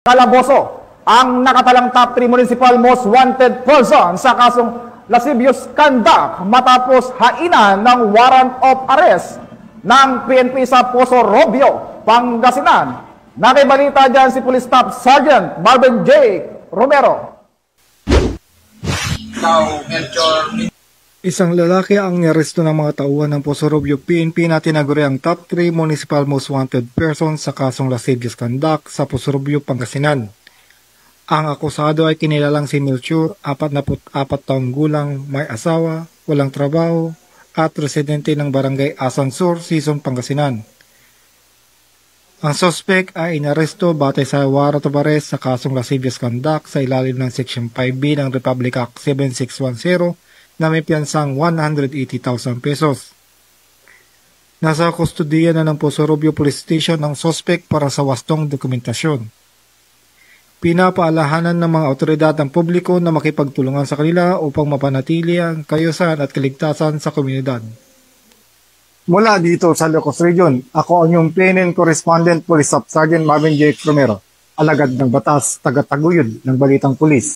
Calabozo ang nakatalang top 3 municipal most wanted person sa kasong lascivious conduct matapos hainan ng warrant of arrest ng PNP sa Poso Robio, Pangasinan. Nakibalita dyan si Police Staff Sergeant Marvin J. Romero. Isang lalaki ang niaresto ng mga tauhan ng Poso Robio PNP na tinaguri ang top 3 municipal most wanted person sa kasong lascivious conduct sa Poso Robio, Pangasinan. Ang akusado ay kinilalang si Melchor, 44 taong gulang, may asawa, walang trabaho, at residente ng barangay Asansor, Sison, Pangasinan. Ang suspect ay inaresto batay sa warrant of arrest sa kasong lascivious conduct sa ilalim ng Section 5B ng Republic Act 7610 na may piyansang 180,000 pesos. Nasa kustudiya na ng Poso Robio Police Station ang suspect para sa wastong dokumentasyon. Pinapaalahanan ng mga otoridad ang publiko na makipagtulungan sa kanila upang mapanatili ang kaayusan at kaligtasan sa komunidad. Mula dito sa Ilocos Region, ako ang iyong PNN Correspondent Police Staff Sergeant Marvin J. Romero, alagad ng batas, taga-taguyod ng Balitang Pulis.